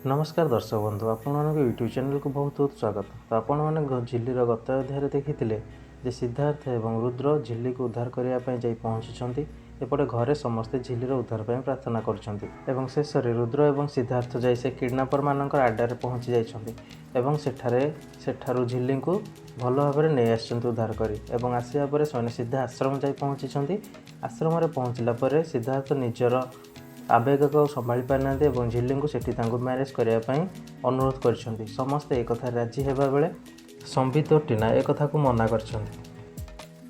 नमस्कार दर्शक बंधु आपण यूट्यूब चैनल को बहुत बहुत स्वागत। तो आपण मैंने झिल्लीर गत अध्याय देखी सिद्धार्थ एवं रुद्र झिल्ली को उद्धार करने जा पहुँची। एपटे घरे समस्ते झिल्लीर उद्धार पर प्रार्थना कर शेष रुद्र और सिद्धार्थ जाई से किडनापर मान आड्डे पहुँची जाठार झिल्ली को भल भाव में नहीं आस उद्धार कर आसवा से सीधा आश्रम जा पहुँची। आश्रम पहुँचला सिद्धार्थ निजर आवेग को संभाली पारिना झिल्ली को सेठी मैरेज करने अनुरोध कर समस्ते एक राजी होगा बेले संबित और टीना एक को मना कर।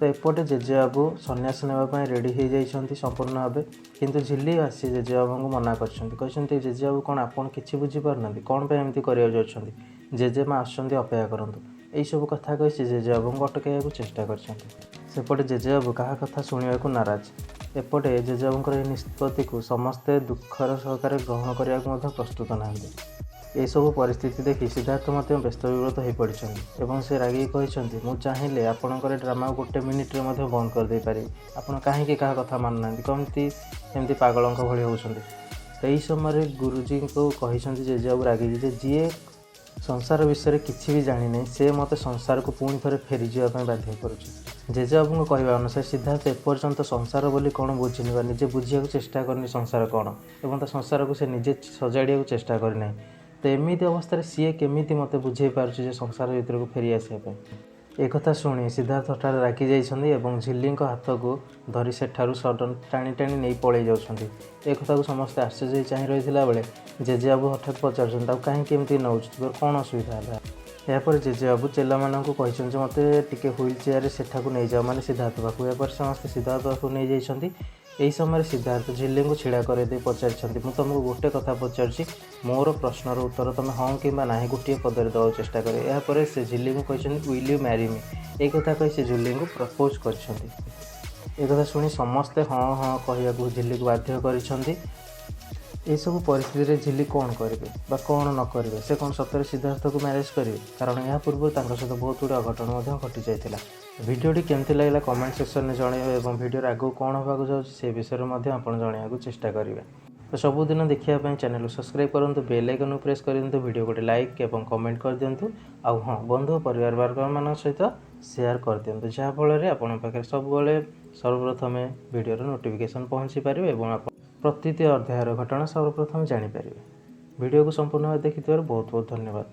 तो एपटे जेजेबाबू सन्यास नापी रेडी हो जाती संपूर्ण भाव किंतु झिल्ली आसी जेजेबाबू को मना कर जेजेबाबू कौन आपड़ कि बुझीपारना कौन पर एमती करा जेजेमा आसुँच अपेक्षा करूँ यही सब कथा कही जेजेबाबू को अटकैया चेष्टा करपटे जेजेबाबू क्या कथा शुणा को नाराज। एपटे जेजेबाबूर यह निष्पत्ति को समस्ते दुखर सहकार ग्रहण करने को प्रस्तुत ना। यह सब परिस्थिति देखि सिद्धार्थ व्यस्त विव्रत हो पड़ी से रागी कहते मुझे चाहिए आपणकर ड्रामा गोटे मिनिट्रे बंद करदे पारि आपड़ कहीं क्या कथा मानुना कमती एमती पागलों भली होती। यही समय गुरुजी को कहते जेजेबाबू रागिकी जी संसार विषय किसी भी जानी नहीं से मत संसार को पुणी थे फेरी जावाई बाध्य करुच्ची। जेजेबाबू कहवा अनुसार सिद्धार्थ एपर्यंत संसार बोली कौन बुझीनि बा निजे बुझा चेष्टा करनी संसार कौन और संसार को से निजे सजाड़ा चेष्टा करना। तो एमती अवस्था सी केमी मत बुझे पारे संसार भर को फेरी आसपा एक कथा शुणी सिद्धार्थ हठात रागी जाइछन्ति एवं झिल्ली हाथ को धरी सेठारु सडन टाणी टाणी नहीं पड़े जाउछन्ति। एक कथा को समस्त आश्चर्य चाह रही बेले जेजेबाबू हठात पचार कहीं नौ कौन असुविधा है। यापर जेजेबाबू चेला मानक कहते मत टे व्हील चेयर सेठा को नहीं जाओ माने सिद्धार्थ पाखु यापर समस्त सिद्धार्थ पाखु नहीं जाइछन्ति। यही समय सिद्धार्थ झिल्ली को छिड़ा कर पचार मुझे तुमको गोटे कथा पचार मोर प्रश्नर उत्तर तुम हाँ कि ना गोटे पदर देवा चेष्टा कर। यापर से झिल्ली को कहते विल यू मैरी मी एक कथा कही से झिल्ली को प्रपोज कर कथा शुणी समस्ते हाँ हाँ कहू झिल्ली को बाध्य कर। सब परिस्थिति झिल्ली कौन करेंगे कौन न करेंगे से कौन सतरे सिद्धार्थ को मैरेज करेंगे कारण या पूर्व सहित बहुत गुड़ा अघटन घटी जाता। भिडियोटी केमती लगे कमेंट सेक्शन में जनइबे और भिडियो आगू कौन होगा जाऊँगी से विषय में जनवाक चेष्टा करेंगे। तो सबुदिन देखा चैनल को सब्सक्राइब करूँ बेल आइकन प्रेस कर दिंतु वीडियो गोटे लाइक और कमेंट कर दिंतु आउ हाँ बंधु परिवार वर्ग मान सहित शेयर कर दिंतु जहाँफल आपन पाखे सब सर्वप्रथम वीडियो नोटिफिकेशन पहुँची पारे और प्रति अध्यायर घटना सर्वप्रथम जानीपर। वीडियो को संपूर्ण देखि बहुत बहुत धन्यवाद।